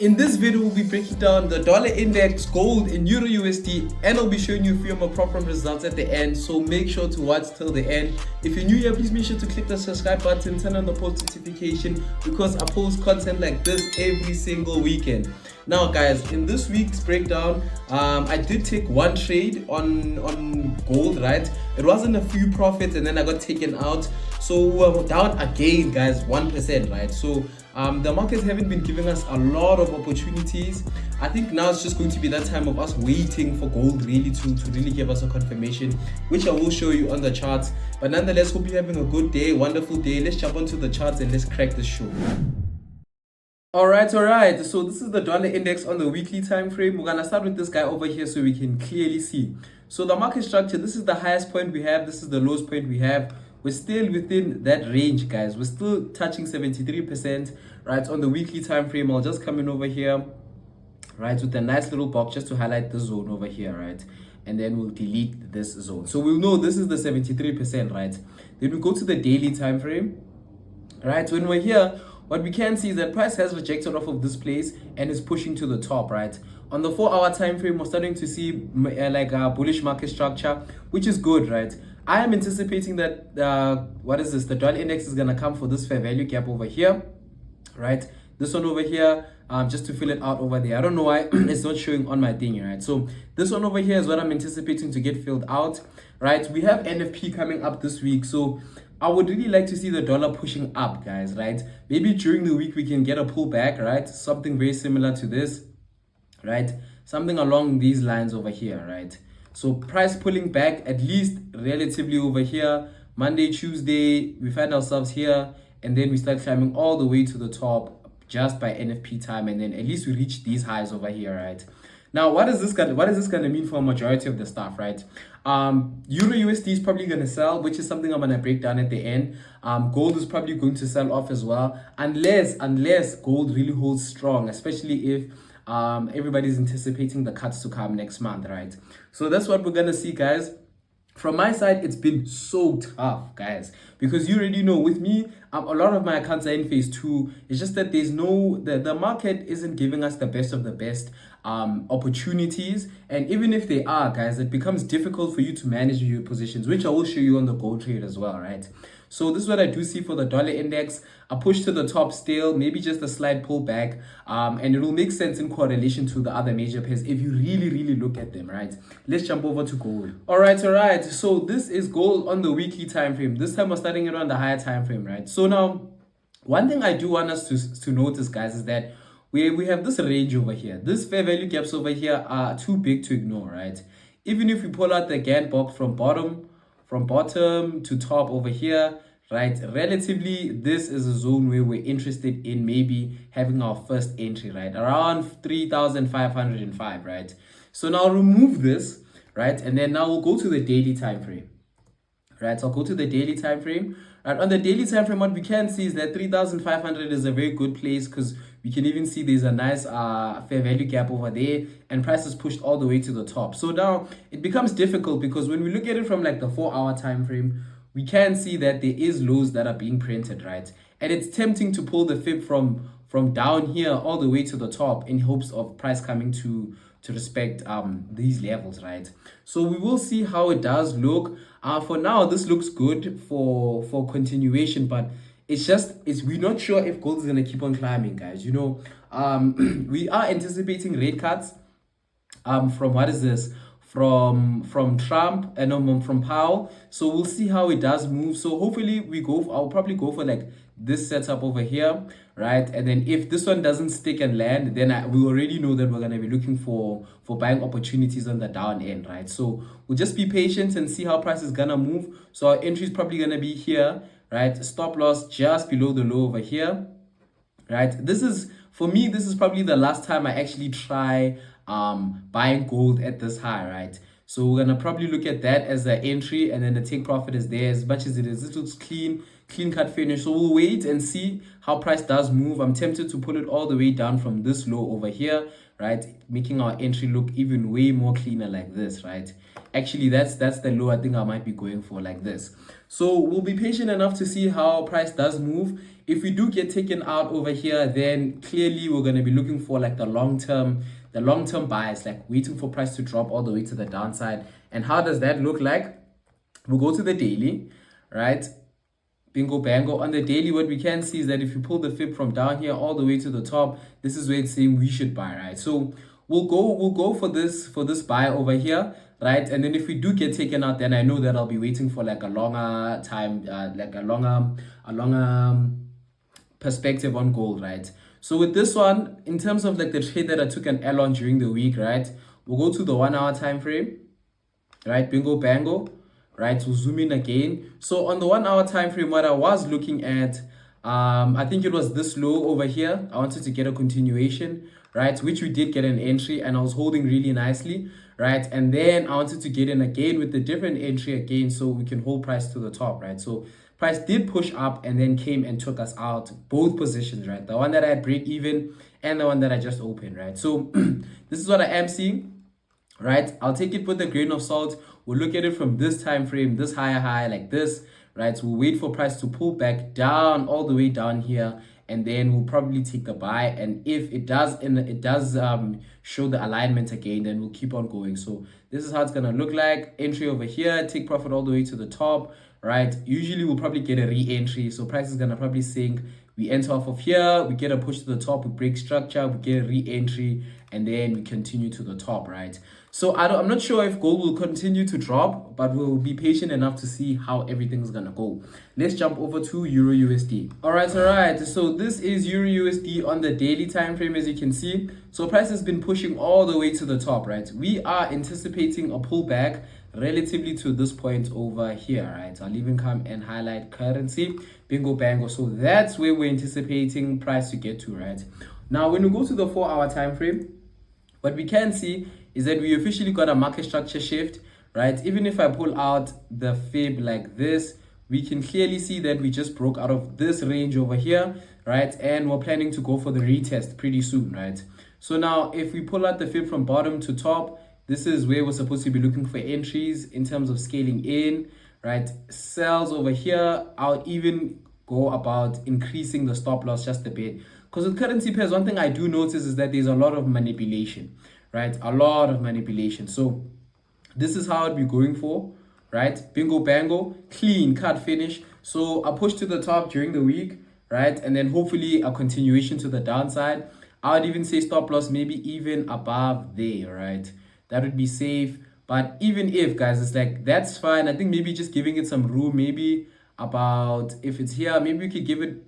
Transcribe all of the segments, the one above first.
In this video, we'll be breaking down the dollar index, gold, and EURUSD, and I'll be showing you a few more profit results at the end. So make sure to watch till the end. If you're new here, please make sure to click the subscribe button, turn on the post notification because I post content like this every single weekend. Now, guys, in this week's breakdown, I did take one trade on gold, right? It wasn't a few profits, and then I got taken out. So down again, guys, 1%, right? So the markets haven't been giving us a lot of opportunities. I think now it's just going to be that time of us waiting for gold really to really give us a confirmation, which I will show you on the charts. But nonetheless, hope you're having a good day, wonderful day. Let's jump onto the charts and let's crack the show. All right. So this is the dollar index on the weekly time frame. We're gonna start with this guy over here so we can clearly see. So the market structure, this is the highest point we have, this is the lowest point we have. We're still within that range, guys. We're still touching 73%, right? On the weekly time frame, I'll just come in over here, right, with a nice little box just to highlight the zone over here, right? And then we'll delete this zone. So we'll know this is the 73%, right? Then we go to the daily time frame, right? When we're here, what we can see is that price has rejected off of this place and is pushing to the top, right? On the 4-hour time frame, we're starting to see like a bullish market structure, which is good, right? I am anticipating that the dollar index is gonna come for this fair value gap over here, right? This one over here, just to fill it out over there. I don't know why it's not showing on my thing, right? So this one over here is what I'm anticipating to get filled out, right? We have NFP coming up this week, so I would really like to see the dollar pushing up, guys, right? Maybe during the week we can get a pullback, right? Something very similar to this, right? Something along these lines over here, right? So price pulling back at least relatively over here. Monday, Tuesday, we find ourselves here, and then we start climbing all the way to the top just by NFP time, and then at least we reach these highs over here, right? Now, what is this gonna mean for a majority of the stuff, right? EuroUSD is probably gonna sell, which is something I'm gonna break down at the end. Gold is probably going to sell off as well, unless gold really holds strong, especially if everybody's anticipating the cuts to come next month, right? So that's what we're gonna see, guys. From my side, it's been so tough, guys, because you already know with me, a lot of my accounts are in phase 2. It's just that there's the market isn't giving us the best of the best opportunities, and even if they are, guys, it becomes difficult for you to manage your positions, which I will show you on the gold trade as well, right? So this is what I do see for the dollar index. A push to the top still, maybe just a slight pullback, and it will make sense in correlation to the other major pairs if you really look at them, right? Let's jump over to gold. All right. So this is gold on the weekly time frame. This time we're starting it on the higher time frame, right? So now, one thing I do want us to notice, guys, is that we have this range over here. This fair value gaps over here are too big to ignore, right? Even if we pull out the Gantt box from bottom to top over here, right, relatively this is a zone where we're interested in maybe having our first entry, right, around 3,505, right? So now remove this, right, and then now we'll go to the daily time frame, right? So I'll go to the daily time frame. Right, on the daily time frame, what we can see is that 3,500 is a very good place because we can even see there's a nice fair value gap over there, and price is pushed all the way to the top. So now it becomes difficult because when we look at it from like the 4-hour time frame, we can see that there is lows that are being printed, right? And it's tempting to pull the fib from down here all the way to the top in hopes of price coming to respect these levels, right? So we will see how it does look. For now, this looks good for continuation, but we're not sure if gold is gonna keep on climbing, guys. You know, we are anticipating rate cuts from what is this? From Trump and from Powell. So we'll see how it does move. So hopefully I'll probably go for like this setup over here, right? And then if this one doesn't stick and land, then we already know that we're gonna be looking for buying opportunities on the down end, right? So we'll just be patient and see how price is gonna move. So our entry is probably gonna be here, right? Stop loss just below the low over here, right? For me, this is probably the last time I actually try buying gold at this high, right? So we're gonna probably look at that as an entry, and then the take profit is there. As much as it looks clean, clean cut finish. So we'll wait and see how price does move. I'm tempted to pull it all the way down from this low over here, right, making our entry look even way more cleaner like this, right. Actually, that's the low I think I might be going for, like this. So we'll be patient enough to see how price does move. If we do get taken out over here, then clearly we're going to be looking for like the long-term bias, like waiting for price to drop all the way to the downside. And how does that look like? We'll go to the daily, right? Bingo bango. On the daily, what we can see is that if you pull the fib from down here all the way to the top, this is where it's saying we should buy, right? So we'll go for this buy over here, right? And then if we do get taken out, then I know that I'll be waiting for like a longer time, like a longer perspective on gold, right? So with this one, in terms of like the trade that I took an L on during the week, right? We'll go to the 1 hour time frame, right? Bingo bango, right? We'll zoom in again. So on the 1 hour time frame, what I was looking at, I think it was this low over here. I wanted to get a continuation, right? Which we did get an entry, and I was holding really nicely, right? And then I wanted to get in again with a different entry again, so we can hold price to the top, right? So price did push up and then came and took us out both positions, right? The one that I had break even and the one that I just opened, right? So this is what I am seeing, right? I'll take it with a grain of salt. We'll look at it from this time frame, this higher high like this, right? So we'll wait for price to pull back down all the way down here, and then we'll probably take the buy. And if it does show the alignment again, then we'll keep on going. So this is how it's gonna look like. Entry over here, take profit all the way to the top, right? Usually we'll probably get a re-entry, so price is gonna probably sink. We enter off of here, we get a push to the top, we break structure, we get a re-entry, and then we continue to the top, right? So I'm not sure if gold will continue to drop, but we'll be patient enough to see how everything's gonna go. Let's jump over to EURUSD. All right. So this is EURUSD on the daily time frame, as you can see. So price has been pushing all the way to the top, right? We are anticipating a pullback relatively to this point over here, right? I'll even come and highlight currency, bingo bango. So that's where we're anticipating price to get to, right? Now, when we go to the 4 hour time frame, what we can see is that we officially got a market structure shift, right? Even if I pull out the fib like this, we can clearly see that we just broke out of this range over here, right? And we're planning to go for the retest pretty soon, right? So now if we pull out the fib from bottom to top, this is where we're supposed to be looking for entries in terms of scaling in, right? Sells over here. I'll even go about increasing the stop loss just a bit. Because with currency pairs, one thing I do notice is that there's a lot of manipulation, right? A lot of manipulation. So this is how I'd be going for, right? Bingo bango, clean cut finish. So a push to the top during the week, right? And then hopefully a continuation to the downside. I would even say stop loss maybe even above there, right? That would be safe. But even if, guys, it's like, that's fine. I think maybe just giving it some room, maybe about, if it's here, maybe we could give it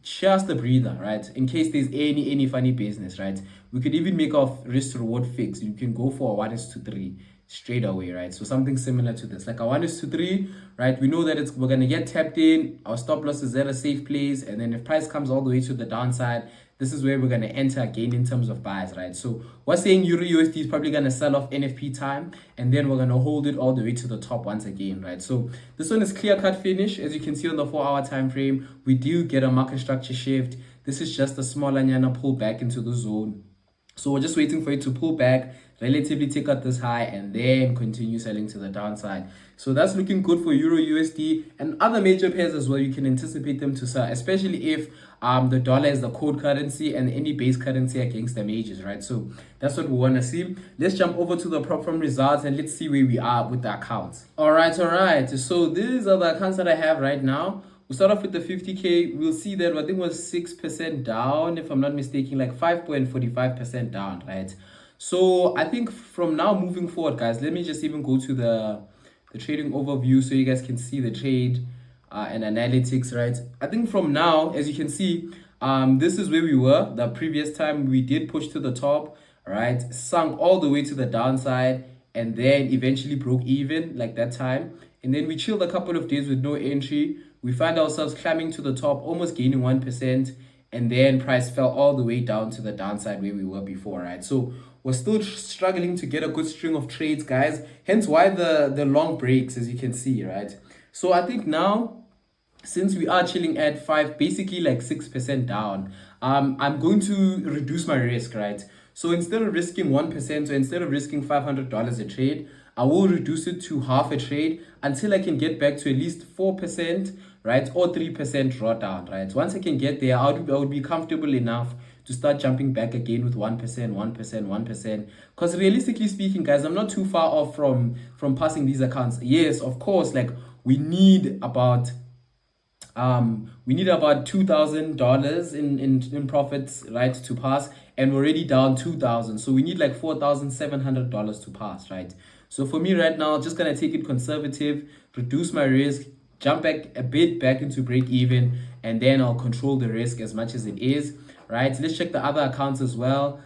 just a breather, right? In case there's any funny business, right? We could even make our risk to reward fix. You can go for a 1:3 straight away, right? So something similar to this, like a 1:3, right? We know that we're gonna get tapped in. Our stop loss is at a safe place, and then if price comes all the way to the downside, this is where we're gonna enter again in terms of buys, right? So we're saying EuroUSD is probably gonna sell off NFP time, and then we're gonna hold it all the way to the top once again, right? So this one is clear cut finish. As you can see on the 4 hour time frame, we do get a market structure shift. This is just a small anyana pull back into the zone. So we're just waiting for it to pull back, relatively take out this high, and then continue selling to the downside. So that's looking good for EuroUSD and other major pairs as well. You can anticipate them to sell, especially if the dollar is the code currency and any base currency against the majors, right? So that's what we want to see. Let's jump over to the prop firm results and let's see where we are with the accounts. All right. So these are the accounts that I have right now. We'll start off with the 50K. We'll see that I think was 6% down, if I'm not mistaken, like 5.45% down, right? So I think from now moving forward, guys, let me just even go to the trading overview so you guys can see the trade and analytics, right? I think from now, as you can see, this is where we were the previous time. We did push to the top, right? Sunk all the way to the downside and then eventually broke even like that time. And then we chilled a couple of days with no entry. We find ourselves climbing to the top, almost gaining 1%, and then price fell all the way down to the downside where we were before, right? So we're still struggling to get a good string of trades, guys. Hence why the long breaks, as you can see, right? So I think now since we are chilling at 5, basically like 6% down, I'm going to reduce my risk, right? So instead of risking 1%, so instead of risking $500 a trade, I will reduce it to half a trade until I can get back to at least 4%, right? Or 3% drawdown, right? Once I can get there, I would be comfortable enough to start jumping back again with 1%, 1%, 1%. Because realistically speaking, guys, I'm not too far off from passing these accounts. Yes, of course, like we need about $2,000 in profits, right, to pass, and we're already down 2,000, so we need like $4,700 to pass, right? So for me right now, just gonna take it conservative, reduce my risk, jump back a bit back into break even, and then I'll control the risk as much as it is, right? Let's check the other accounts as well.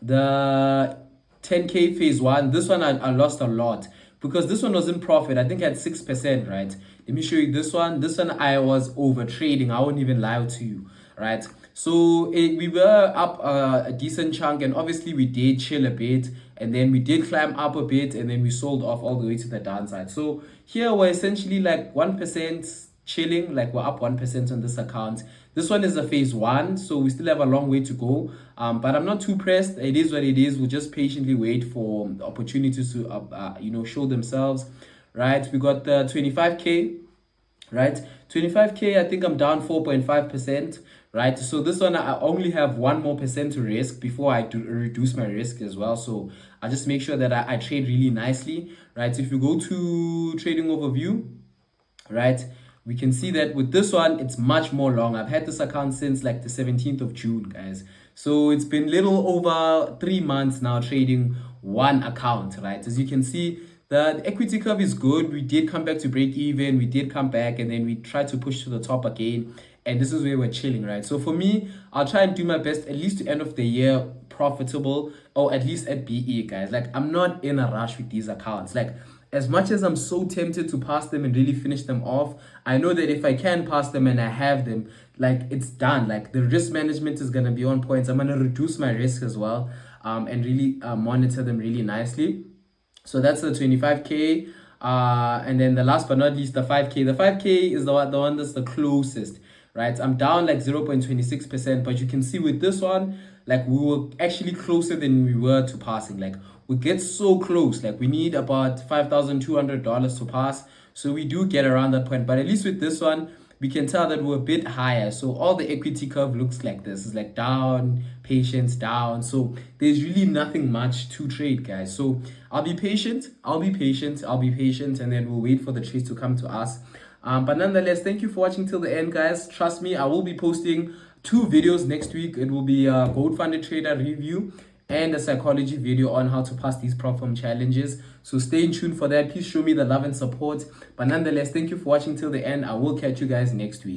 The 10K phase one, this one I lost a lot because this one was in profit. I think I had 6%, right? Let me show you this one. This one I was over trading. I won't even lie to you, right? So we were up a decent chunk, and obviously we did chill a bit, and then we did climb up a bit, and then we sold off all the way to the downside. So here we're essentially like 1% chilling, like we're up 1% on this account. This one is a phase one, so we still have a long way to go, but I'm not too pressed. It is what it is. We'll just patiently wait for opportunities to show themselves, right? We got the 25K, right? 25K, I think I'm down 4.5%, right? So this one I only have 1 more percent to risk before I do reduce my risk as well. So I just make sure that I trade really nicely, right? If you go to trading overview, right, we can see that with this one, it's much more long. I've had this account since like the 17th of June, guys. So it's been little over 3 months now trading one account, right? As you can see, the equity curve is good. We did come back to break even. We did come back, and then we tried to push to the top again. And this is where we're chilling, right? So for me, I'll try and do my best at least to end of the year profitable, or at least at BE, guys. Like, I'm not in a rush with these accounts. Like, as much as I'm so tempted to pass them and really finish them off, I know that if I can pass them and I have them, like, it's done. Like, the risk management is going to be on point. I'm going to reduce my risk as well, and really monitor them really nicely. So that's the 25K. And then the last but not least, the 5K. The 5K is the one that's the closest, right? I'm down like 0.26%, but you can see with this one, like, we were actually closer than we were to passing. Like, we get so close. Like, we need about $5,200 to pass, so we do get around that point. But at least with this one, we can tell that we're a bit higher. So all the equity curve looks like this. It's like down, patience, down. So there's really nothing much to trade, guys. So I'll be patient, and then we'll wait for the trades to come to us. But nonetheless, thank you for watching till the end, guys. Trust me, I will be posting 2 videos next week. It will be a gold funded trader review and a psychology video on how to pass these prop firm challenges. So stay tuned for that. Please show me the love and support. But nonetheless, thank you for watching till the end. I will catch you guys next week.